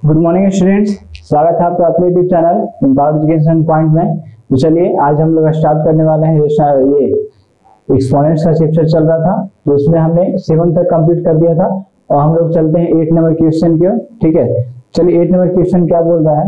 Good morning students, स्वागत है आपका अपने YouTube channel empower education point में। तो चलिए आज हम लोग स्टार्ट करने वाले हैं। ये एक्सपोनेंट्स का चैप्टर चल रहा था, तो उसमें हमने 7 तक कंप्लीट कर दिया था और हम लोग चलते हैं 8 नंबर क्वेश्चन की ओर। ठीक है, चलिए 8 नंबर क्वेश्चन क्या बोल रहा है।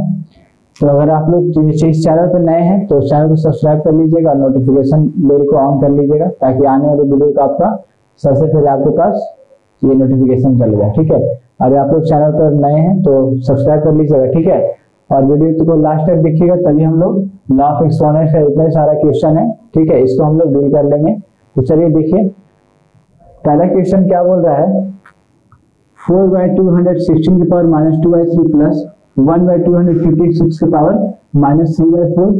तो अगर आप लोग इस चैनल पर नए हैं तो चैनल को सब्सक्राइब कर लीजिएगा, नोटिफिकेशन बेल को ऑन कर लीजिएगा ताकि आने वाले वीडियो का आपका सबसे पहले आपके पास ये नोटिफिकेशन चल जाए। ठीक है, अगर आप लोग चैनल पर नए हैं तो सब्सक्राइब कर लीजिएगा। ठीक है, और वीडियो को लास्ट तक देखिएगा, तभी हम लोग लॉ ऑफ एक्सपोनेंट्स का इतना सारा क्वेश्चन है। ठीक है, इसको हम लोग डील कर लेंगे। तो चलिए देखिए, पहला क्वेश्चन क्या बोल रहा है। 4/216 की पावर -2/3 प्लस 1/256 की पावर -3/4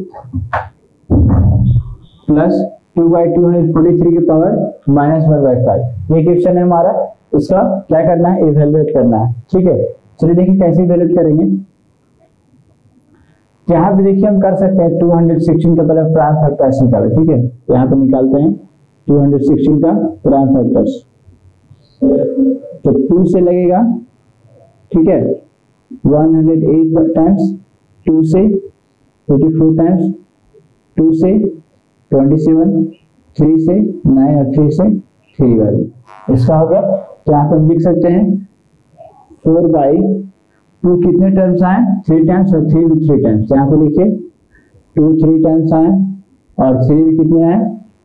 प्लस 2/243 की पावर -1/5। ये क्वेश्चन है हमारा। इसका क्या करना है, इवैल्यूएट करना है। ठीक है, चलिए देखिए कैसे इवैल्यूएट करेंगे। यहाँ पे देखिए हम कर सकते हैं 216 का पहले प्राइम फैक्टर्स निकाले। ठीक है, यहाँ पे निकालते हैं 216 का प्राइम फैक्टर्स। तो 2 से लगेगा, ठीक है, 108 टाइम्स, 2 से 44 टाइम्स, 2 से 27, 3 से 9 और 3 से 3 वैल्यू इसका हो गया। तो यहाँ पे हम लिख सकते हैं 4/2 कितने टर्म्स आए, 3 टाइम्स और 3 भी 3 टाइम्स। यहाँ पे लिखिए 2 3 टाइम्स आए और 3 भी कितने आए,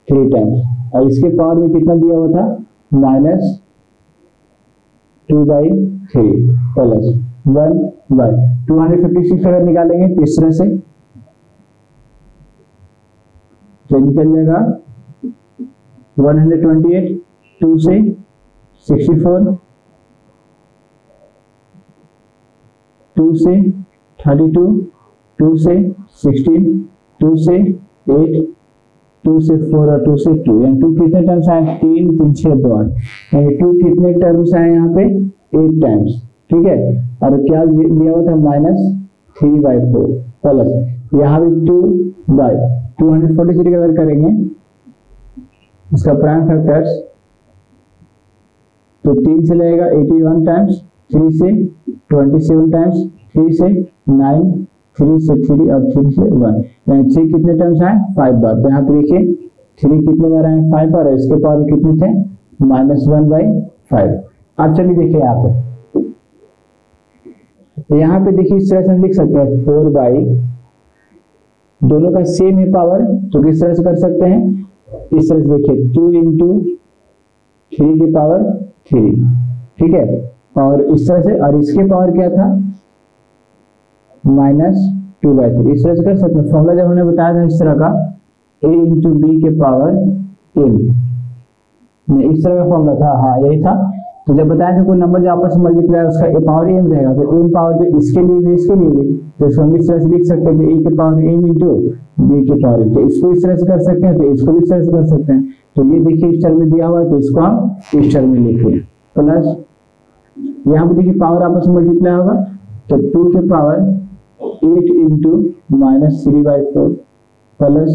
3 टाइम्स। और इसके पावर में कितना दिया हुआ था, -2/3 प्लस 1/256 अगर निकालेंगे तो इस तरह से तो निकल जाएगा 128, 2 से 64, 2 से 32, 2 से 16, 2 से 8, 2 से 4 और 2 से 2। यानी 2 कितने टर्म्स आए, 3 3 6 2 8। यानी 2 कितने टर्म्स आए यहाँ पे, 8 टाइम्स। ठीक है, और क्या दिया हुआ था, -3/4 प्लस यहाँ भी 2/243 अगर करेंगे इसका प्राइम फैक्टर्स तो 3 से लगेगा 81 टाइम्स, 3 से 27 टाइम्स, 3 से 9, 3 से 3 और 3 से 1। यानी 3 कितने टर्म्स आए, 5 बार। तो यहाँ पे देखिए 3 कितने बार आए, 5 बार। इसके पावर कितने थे, -1/5। अब चलिए देखिए यहाँ पे, तो यहाँ पे देखिए इस तरह से हम लिख सकते हैं 4/, दोनों का सेम है पावर, तो किस तरह से कर सकते हैं, इस तरह से देखिए 2 × 3 की पावर 3। ठीक है, और इस तरह से, और इसके पावर क्या था, -2/3। इस तरह से कर सकते हैं। फॉर्मूला जब हमने बताया था इस तरह का, a × b के पावर m, इस तरह का फॉर्मूला था। हाँ यही था। तो जब बताया था कोई नंबर जो आपस में मल्टीप्लाई उसका a पावर m रहेगा, तो m पावर जो इसके लिए भी इसके लिए भी, तो इसको हम इस तरह से लिख सकते हैं a के पावर m × b के पावर m। तो इसको इस तरह से कर सकते हैं, तो इसको भी इस तरह से कर सकते हैं। तो ये देखिए इस टर्म में दिया हुआ है, तो इसको हम इस टर्म में लिखें प्लस यहाँ पे देखिए पावर आपस में मल्टीप्लाई होगा, तो 2 के पावर 8 × -3/4 प्लस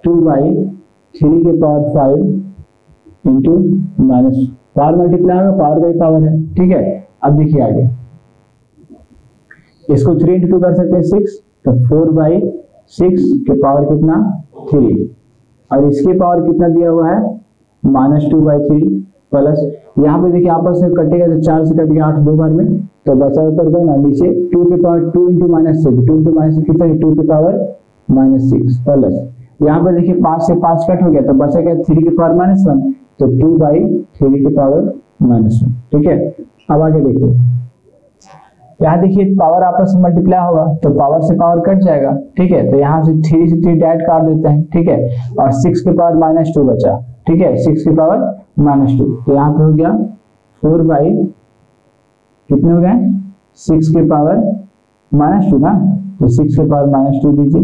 2/3 के पावर 5 × पावर मल्टीप्लाई होगा, पावर का ही पावर है। ठीक है, अब देखिए आगे इसको 3 × 2 कर सकते हैं 6, तो 4/6 के पावर कितना, 3, और इसके पावर कितना दिया हुआ है, -2/3 प्लस यहाँ पे देखिए आपस में कटेगा तो 4 से कट गया 8 2 बार में, तो बचा ऊपर दो ना नीचे 2 के पावर 2 × -6, 2 × -6 कितना है, 2 के पावर -6 प्लस यहाँ पे देखिए 5 से 5 कट हो गया, तो बचा क्या 3 के पावर -1, तो 2/3 के पावर -1। ठीक है, अब आगे देखिए, यहाँ देखिए पावर आपस में मल्टीप्लाई होगा तो पावर से पावर कट जाएगा। ठीक है, तो यहाँ से 3 से 3 डायरेक्ट काट देते हैं। ठीक है, और 6 के पावर -2 बचा। ठीक है, 6 के पावर -2, तो यहाँ पे हो गया 4/, कितने हो गए, 6 के पावर -2 ना, तो 6 के पावर -2 दीजिए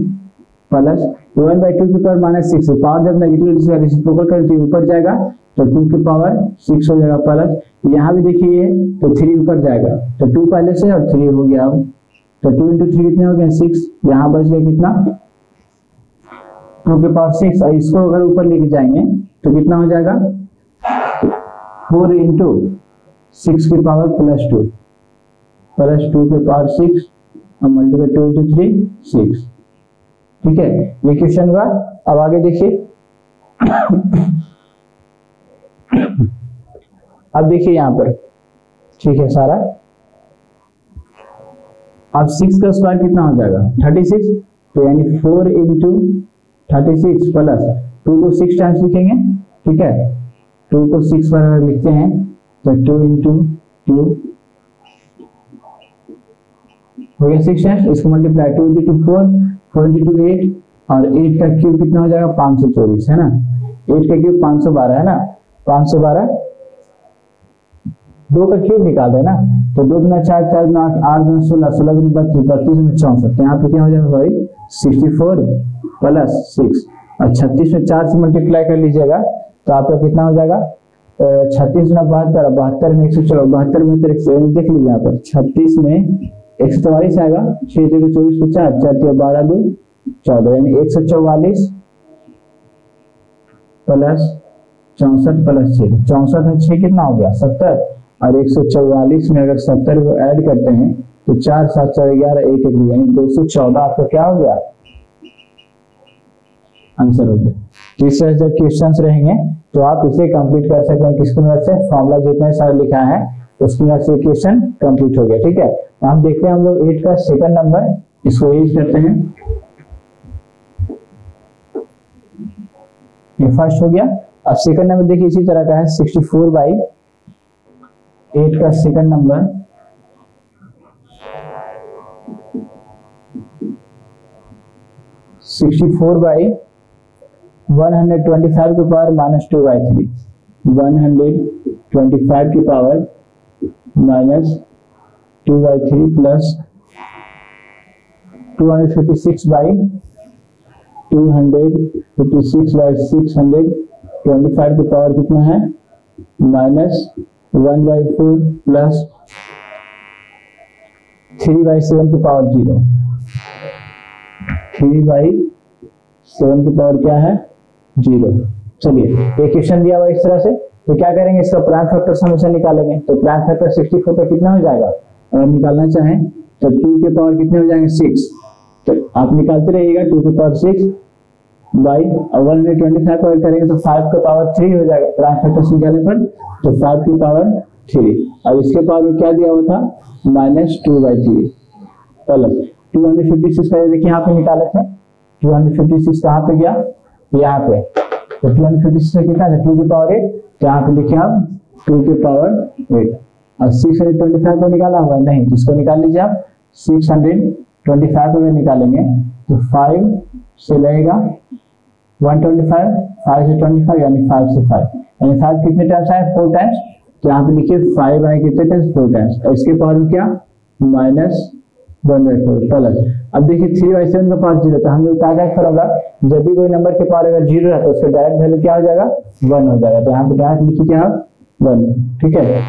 प्लस 1/2 के पावर -6। पावर जब नेगेटिव रेसिप्रोकल करती है ऊपर जाएगा तो 2 के पावर 6 हो जाएगा प्लस यहाँ भी देखिए तो 3 ऊपर जाएगा, तो 2 पहले से और 3 हो गया। अब तो 2 × 3 कितने हो गए, 6। यहाँ बच गया कितना, 2 के पावर 6, और इसको अगर ऊपर लेके जाएंगे तो कितना हो जाएगा, 4 × 6 की पावर +2 प्लस 2 के पावर 6 और मल्टीप्लाई 2 इंटू 3 6। ठीक है, ये क्वेश्चन हुआ। अब आगे देखिए। अब देखिए यहाँ पर, ठीक है सारा। अब 6 का स्क्वायर कितना हो जाएगा 36, तो यानी 4 इंटू 36 प्लस 2 को 6 टाइम्स लिखेंगे। ठीक है, 2 को 6 बार अगर लिखते हैं तो 2 इंटू 2 हो गया 6 टाइम्स। इसको मल्टीप्लाई 2 इंटू 4, 4 इंटू 8, और 8 का क्यूब कितना हो जाएगा 524 है ना। 8 का क्यूब 512 है ना, 512। 2 का क्यूब निकाल देना, तो 2 गुना 4, 4 गुना 8, 8 गुना 16, 16 गुना 32, 32 गुना 64। तो यहाँ पे क्या हो जाएगा भाई 64 प्लस 6, और 36 में 4 से मल्टीप्लाई कर लीजिएगा तो आपका कितना हो जाएगा 36 गुना 72, 72 में 124, 72 में 124 देख लीजिए यहाँ पर। 36 में 144 आएगा, 6 जगह 24 को 4, 4 12 2 14, यानी 144 प्लस 64 प्लस 6, 64 में 6 कितना हो गया 70, और 144 में अगर 70 को ऐड करते हैं तो 4 7 4 11 1 1, यानी 214 आपका क्या हो गया आंसर हो गया। इस तरह जब क्वेश्चंस रहेंगे तो आप इसे कंप्लीट कर सकते हैं। किसकी मदद से, फॉर्मूला जितने सारे लिखा है उसकी मदद से क्वेश्चन कंप्लीट हो गया। ठीक है, तो हम देखते हैं हम लोग 8 का सेकंड नंबर, इसको यूज करते हैं। ये फर्स्ट हो गया। अब सेकंड नंबर देखिए इसी तरह का है, 64/8 का सेकंड नंबर, (64/125 के पावर -2/3), 125 की पावर -2/3 प्लस 256/625 की पावर कितना है -1/4 प्लस 3/7 की पावर 0, 3/7 की पावर क्या है 0। चलिए ये क्वेश्चन दिया हुआ इस तरह से, तो क्या करेंगे इसका प्राइम फैक्टर हमेशा निकालेंगे। तो प्राइम फैक्टर 64 पे कितना हो जाएगा, अगर निकालना चाहें तो 2 के पावर कितने हो जाएंगे 6, तो आप निकालते रहिएगा 2 के पावर 6 बाई 125 पर करेंगे तो 5 का पावर 3 हो जाएगा प्राइम फैक्टर निकालने पर, तो 5 की पावर 3, और इसके पावर में क्या दिया हुआ था -2/3 प्लस 256 का देखिए यहाँ पे निकाले थे, 256 कहाँ पे गया यहाँ पे, तो 256 से कितना है 2 की पावर 8, तो यहाँ पे लिखे आप 2 की पावर 8, और 625 को निकाला हुआ नहीं, जिसको निकाल लीजिए आप 625 को निकालेंगे तो 5 से लगेगा 125, 5 से 25 यानी 5 से 5, यानी 5 कितने टाइम्स आए 4 टाइम्स, तो यहाँ पे लिखिए 5 आए कितने टाइम्स 4 टाइम्स, और इसके पावर में क्या -1/4 प्लस। अब देखिए 3/7 का पावर 0, तो हम लोग क्या करेंगे जब भी कोई नंबर के पावर अगर 0 है तो उसका डायरेक्ट वैल्यू क्या हो जाएगा 1 हो जाएगा, तो यहाँ पे डायरेक्ट लिखिए क्या 1। ठीक है,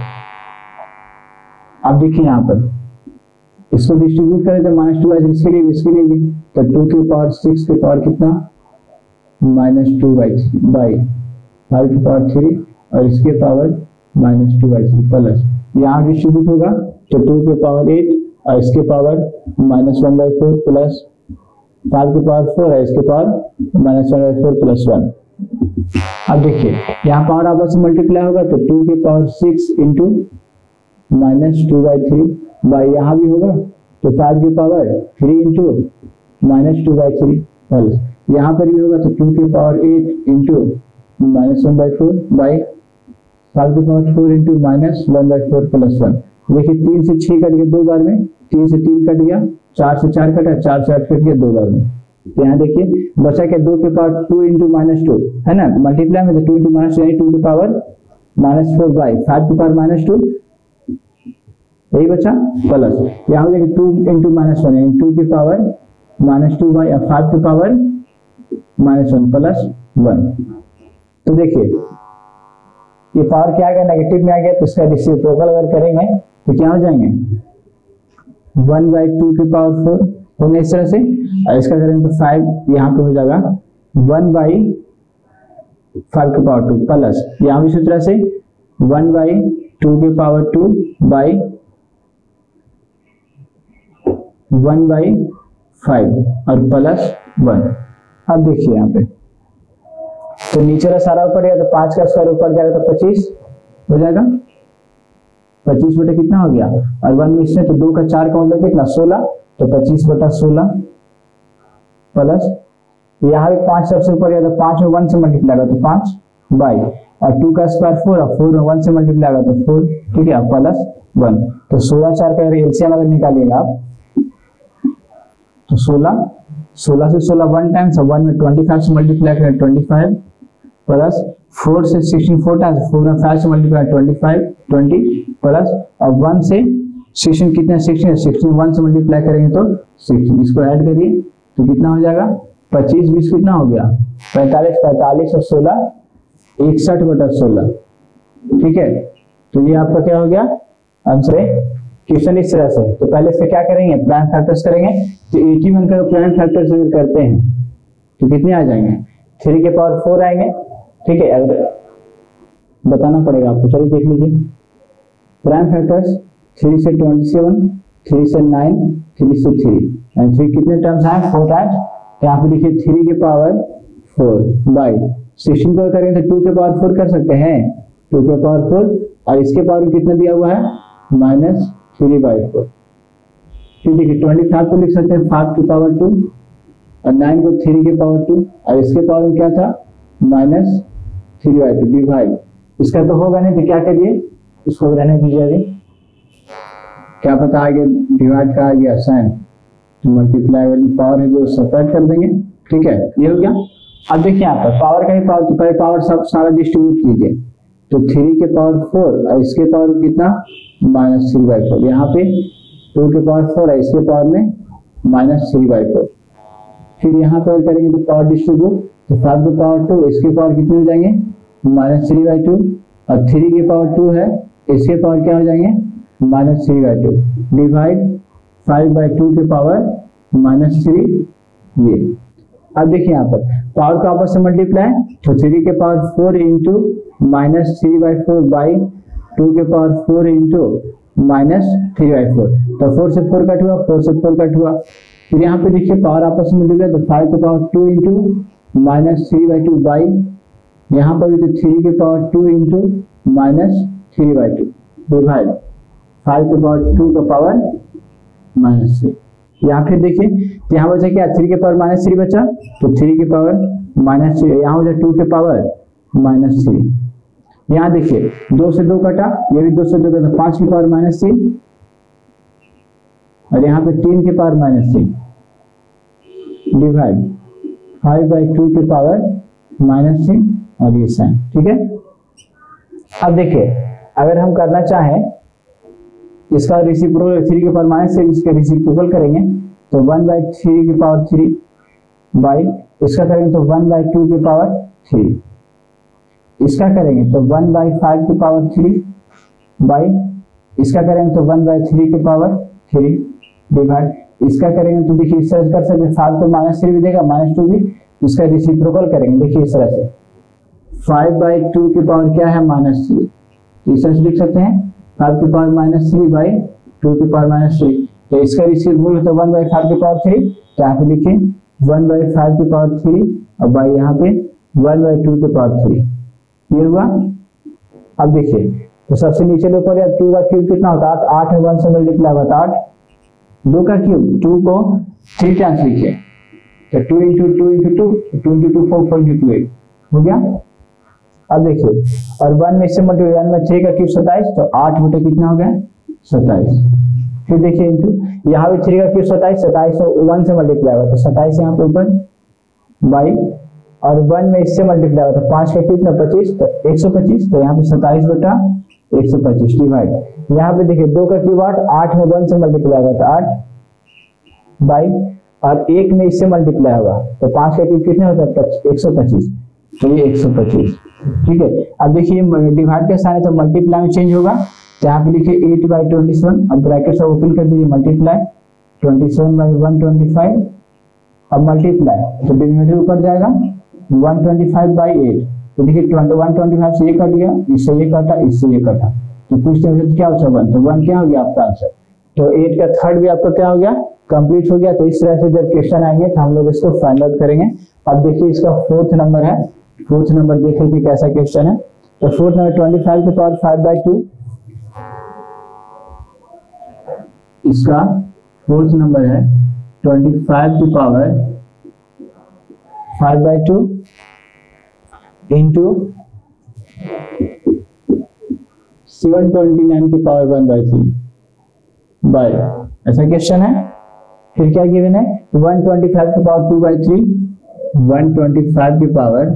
अब देखिए यहाँ पर इसको डिस्ट्रीब्यूट करें तो -2/3 इसके लिए भी, तो 2 की पावर 6 के पावर कितना -2/3 बाई 5 की पावर 3, और इसके पावर -2/3 प्लस, यहाँ डिस्ट्रीब्यूट होगा तो 2 के पावर 8 और इसके पावर -1/4 प्लस 5 की पावर 4 है, इसके पावर -1/4 प्लस 1। अब देखिए यहाँ पावर आपस में मल्टीप्लाई होगा तो 2 की पावर 6 इंटू -2/3 बाई यहाँ भी होगा तो 5 की पावर 3 इंटू -2/3 प्लस यहाँ पर भी होगा तो 2 की पावर 8 इंटू -1/4 बाई 5 की पावर 4 इंटू -1/4 प्लस 1। देखिए 3 से 6 कट गया 2 बार में, 3 से 3 कट गया, 4 से 4 कटा, 4 से 8 कट गया 2 बार में, तो यहाँ देखिए बचा क्या 2 के पावर 2 इंटू -2 है ना, मल्टीप्लाई में तो 2 इंटू -2 यानी 2 की पावर -4 बाई 5 की पावर -2, यही बचा प्लस यहाँ देखिए 2 इंटू -1 यानी 2 की पावर -2 बाई 5 की पावर -1 प्लस 1। तो देखिए ये पावर क्या आ गया नेगेटिव में आ गया, तो इसका रेसिप्रोकल अगर करेंगे तो क्या हो जाएंगे 1/2 की पावर 4 होने इस तरह से, और इसका करेंगे तो 5 यहाँ पे हो जाएगा 1/5 की पावर 2 प्लस यहाँ भी इसी तरह से 1/2 की पावर 2 बाई 1/5 और प्लस 1। अब देखिए यहाँ पे तो नीचे का सारा ऊपर गया तो 5 का स्क्वायर ऊपर जाएगा तो 25 हो जाएगा। 25 बटे कितना हो गया, और 1 में इसमें तो 2 का 4 का मतलब कितना 16, तो 25 बटा 16 प्लस यहाँ पे 5 सबसे ऊपर गया तो 5 में 1 से मल्टीप्लाई होगा तो 5 बाई, और 2 का स्क्वायर 4 और 4 में 1 से मल्टीप्लाई होगा तो 4, ठीक है, प्लस 1। तो 16 4 का एलसीएम अगर निकालिएगा आप तो 16 से 16 1 टाइम्स, 1 में 25 से मल्टीप्लाई करें 25 प्लस 4 से 16 4 टाइम्स, 4 में 5 से मल्टीप्लाई 25 20 प्लस, और 1 से 16 कितना 16 1 से मल्टीप्लाई करेंगे तो 16, इसको ऐड करिए तो कितना हो जाएगा 25 20 कितना हो गया 45 45 और 16 61 बटा 16, ठीक है। तो ये आपका क्या हो गया आंसर है। क्वेश्चन इस तरह से, तो पहले इसका क्या करेंगे प्राइम फैक्टर्स करेंगे, तो 81 का प्राइम फैक्टर्स अगर करते हैं तो कितने आ जाएंगे 3 के पावर 4 आएंगे, ठीक है। अगर बताना पड़ेगा आपको, चलिए देख लीजिए प्राइम फैक्टर्स 3 से 27 3 से 9 3 से 3 एंड 3 कितने टाइम्स आए 4 टाइम्स, यहाँ पे लिखिए 3 के पावर 4 बाई 16 को करेंगे तो 2 के पावर 4 कर सकते हैं 2 के पावर 4, और इसके पावर कितना दिया हुआ है -3/4, ठीक है। 25 को लिख सकते हैं 5 की पावर 2 और 9 को 3 के पावर 2, और इसके पावर में क्या था -3/2 डिवाइड, इसका तो होगा नहीं तो क्या करिए इसको रहने दीजिए, अभी क्या पता आगे डिवाइड का आ गया साइन, तो मल्टीप्लाई वाली पावर है जो सब्ट्रैक्ट कर देंगे, ठीक है, ये हो गया। अब देखिए यहाँ पर पावर का ही पावर, तो पहले पावर सब सारा डिस्ट्रीब्यूट कीजिए, तो 3 के पावर 4 और इसके पावर कितना -3/4, यहाँ पे 2 के पावर 4 है इसके पावर में -3/4, फिर यहाँ पर करेंगे तो पावर डिस्ट्रीब्यूट, तो 5 के पावर 2 इसके पावर कितने हो जाएंगे -3/2, और 3 के पावर 2 है इसके पावर क्या हो जाएंगे -3/2 डिवाइड 5/2 के पावर -3, ये। अब देखिए यहाँ पर पावर को आपस में मल्टीप्लाई, तो 3 के पावर 4 इंटू -3/4 बाई 2 के पावर 4 इंटू -3/4, तो 4 से 4 कट हुआ 4 से 4 कट हुआ, फिर यहाँ पे देखिए पावर आपस में मल्टीप्लाई, तो 5 के पावर 2 इंटू -3/2 बाई, यहाँ पर भी तो 3 के पावर 2 इंटू -3/2 डिवाइड 5 के पावर 2 का पावर -3। यहाँ फिर देखिए यहाँ बचा क्या 3 के पावर -3 बचा, तो 3 के पावर -3, यहाँ हो जाए 2 के पावर -3, यहाँ देखिए 2 से 2 कटा, ये भी 2 से 2 कटा, 5 के पावर -3, और यहाँ पे 3 के पावर -3 डिवाइड 5/2 के पावर -3, और ये साइन, ठीक है। अब देखिए अगर हम करना चाहें इसका रेसिप्रोकल 3 के पावर -3 इसका रेसिप्रोकल करेंगे तो 1/3 के पावर 3 बाई, इसका करेंगे तो 1/2 के पावर 3, इसका करेंगे तो 1/5 के पावर 3 बाई, इसका करेंगे तो 1/3 के पावर 3 डिवाइड, इसका करेंगे तो देखिए इस तरह कर सकते हैं 5 को -3 भी देगा -2 भी, इसका रेसिप्रोकल करेंगे देखिए इस तरह से 5/2 के पावर क्या है -3, इस तरह से लिख सकते हैं 5 के पावर -3 बाई 2 के पावर -3, तो इसका रेसिप्रोकल तो 1/5 के पावर 3, तो यहाँ पे लिखिए 1/5 के पावर 3 और बाई यहाँ पे 1/2 के पावर 3, ये हुआ। अब देखिए तो सबसे नीचे ऊपर या 2 का क्यूब कितना होता है 8 है 1 से मल्टीप्लाई होता है 8, 2 का क्यूब 2 को 3 टाइम्स लिखिए, तो 2 इंटू 2 इंटू 2 2 इंटू 2 4.28 हो गया। अब देखिए और 1 में इससे मल्टीप्लाई 1 में 3 का क्यूब 27, तो 8 बटे कितना हो गया 27, फिर देखिए इंटू यहाँ पे 3 का क्यूब 27 तो 1 से मल्टीप्लाई होगा तो 27 यहाँ पे ऊपर बाई, और 1 में इससे मल्टीप्लाई होता है 5 का क्यूब ना 25 तो 125, तो यहाँ पे 27 बटा 125 डिवाइड, यहाँ पे देखिए 2 का क्यूब 8, 8 में 1 से मल्टीप्लाई होगा तो 8 बाई, और 1 में इससे मल्टीप्लाई होगा तो 5 का क्यूब कितने होता है 125, तो ये 125, ठीक है। अब देखिए डिवाइड का साइन है तो मल्टीप्लाई में चेंज होगा, तो यहाँ पे लिखिए 8/21, अब ब्रैकेट से ओपन कर दीजिए मल्टीप्लाई 27/125 अब मल्टीप्लाई तो डिनोमिनेटर ऊपर जाएगा 125/8, तो देखिए 125 से ये कट गया, इससे ये कटा, इससे ये कटा, तो पूछते हैं क्या बचा 1, तो 1 क्या हो गया आपका आंसर, तो 8 का थर्ड भी आपका क्या हो गया, कंप्लीट हो गया। तो इस तरह से जब क्वेश्चन आएंगे तो हम लोग इसको फाइंड आउट करेंगे। अब देखिए इसका फोर्थ नंबर है, फोर्थ नंबर देख लीजिए कैसा क्वेश्चन है। तो फोर्थ नंबर 25 की पावर 5/2, इसका फोर्थ नंबर है 25 की पावर 5/2 इंटू 729 की पावर 1/3 बाय, ऐसा क्वेश्चन है। फिर क्या गिवन है, 125 की पावर 2/3, 125 की पावर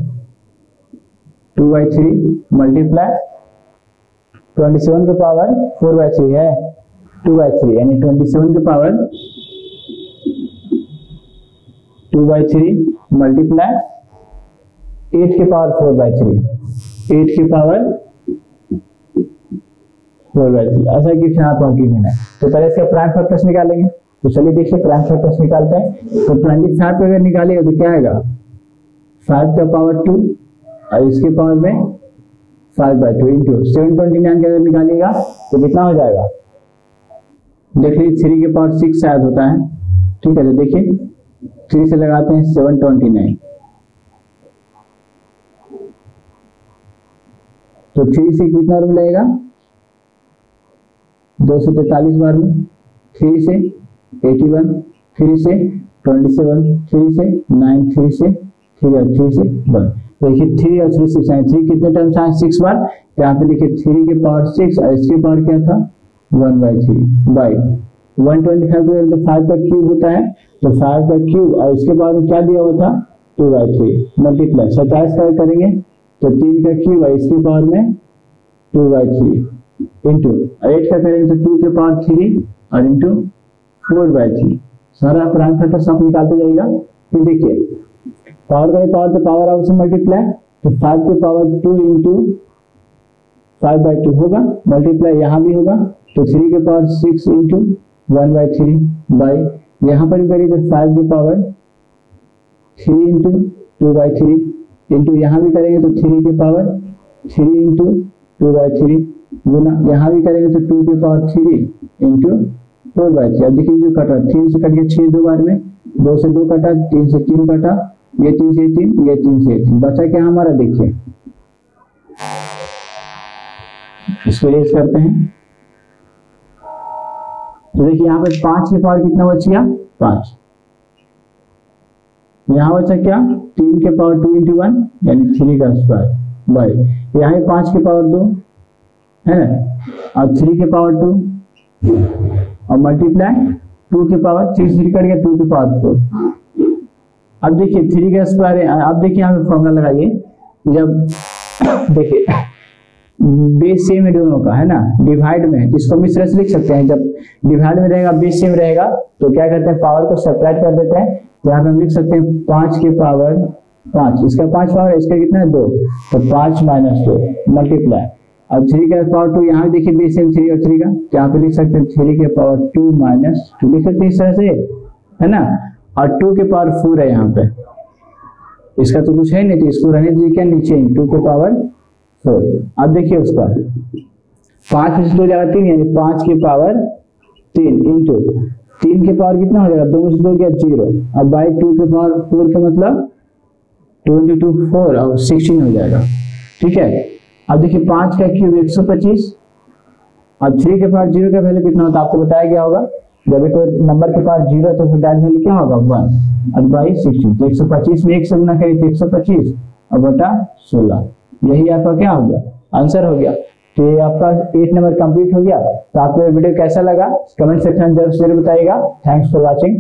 2/3 मल्टीप्लाई 27 की पावर 4/3 है 2/3, यानी 27 की पावर 2/3 मल्टीप्लाई 8 की पावर 4/3, 8 की पावर 4/3, ऐसा क्वेश्चन आपका गिवन है। तो पहले इसका प्राइम फैक्टर्स निकालेंगे। तो चलिए देखिए प्राइम फैक्टर्स निकालते हैं। तो 25 पे अगर निकालिएगा तो क्या आएगा, 5 का पावर 2 और इसके पावर में 5/2 इंटू 729 का अगर निकालिएगा तो कितना हो जाएगा, देख लीजिए 3 के पावर 6 शायद होता है, ठीक है। तो देखिए 3 से लगाते हैं 729, तो 3 से कितना रूम लगेगा, 243 बार में, 3 से 81, 3 से 27, 3 से 9, 3 से 3 और 3 से 1। देखिए 3 और 3 6 आए, 3 कितने टाइम्स आए, 6 बार। यहाँ पे देखिए 3 के पावर 6 और इसके पावर क्या था 1/3 बाई 125 को 5 का क्यूब होता है, तो 5 का क्यूब और इसके पावर में क्या दिया हुआ था 2/3 मल्टीप्लाई 27 का करेंगे तो 3 का क्यूब और इसके पावर में 2/3 इंटू 8 का करेंगे तो 2 के पावर 3 और इंटू 4/3, सारा प्राइम फैक्टर सब निकालते जाएगा। फिर देखिए पावर का पावर तो पावर हाउस से मल्टीप्लाई, तो 5 के पावर 2 इंटू 5/2 होगा, मल्टीप्लाई यहाँ भी होगा तो 3 के पावर 6 इंटू 1/3 बाई यहाँ पर भी करिए तो 5 के पावर 3 इंटू 2/3 इंटू यहाँ भी करेंगे तो 3 के पावर 3 इंटू 2/3 गुना यहाँ भी करेंगे तो 2 के पावर 3 इंटू 4/3। अब देखिए जो कटा 3 से कट गया 6 दो बार में, 2 से 2 कटा, 3 से 3 कटा, ये 3 से 3, ये 3 से 3, बचा क्या हमारा, देखिए इसको रेज करते हैं। तो देखिए यहाँ पे 5 के पावर कितना बच गया 5, यहाँ बचा क्या 3 के पावर 2 इंटू 1 यानी 3 का स्क्वायर बाई यहाँ पे 5 के पावर 2 है ना, और 3 के पावर 2 और मल्टीप्लाई 2 के पावर 3 से कट गया 2 के पावर 4। अब देखिए 3 का स्क्वायर है, अब देखिए यहाँ पे फॉर्मूला लगाइए, जब देखिए बेस सेम है दोनों का है ना, डिवाइड में है तो इसको मिश्र से लिख सकते हैं। जब डिवाइड में रहेगा बेस सेम रहेगा तो क्या करते हैं पावर को सेपरेट कर देते हैं। यहाँ पे हम लिख सकते हैं 5 के पावर 5, इसका 5 पावर है, इसका कितना है 2, तो 5 - 2 मल्टीप्लाई, अब 3 का पावर 2 यहाँ देखिए बेस सेम 3 और 3 का, तो यहाँ पे लिख सकते हैं 3 के पावर 2 - 2 लिख सकते हैं इस तरह से है ना, और 2 के पावर 4 है यहाँ पे, इसका तो कुछ है नहीं तो इसको रहने दीजिए क्या नीचे 2 के पावर 4। अब देखिए उसका 5 में से 2 जाएगा 3 यानी 5 के पावर 3 इंटू 3 के पावर कितना हो जाएगा 2 में से 2 गया 0, अब बाई 2 के पावर 4 का मतलब 2 × 2 4 और 16 हो जाएगा, ठीक है। अब देखिए 5 का क्यूब 125 और 3 के पावर 0 का वैल्यू कितना होता है आपको बताया गया होगा, जब एक नंबर के पास 0 है तो उसका वैल्यू क्या होगा 1 और बाई 16, तो 125 में 1 से गुना करिए तो 125 और बटा 16, यही आपका क्या हो गया आंसर हो गया। तो ये आपका 8 नंबर कंप्लीट हो गया। तो आपको ये वीडियो कैसा लगा कमेंट सेक्शन में जरूर बताइएगा। Thanks for watching.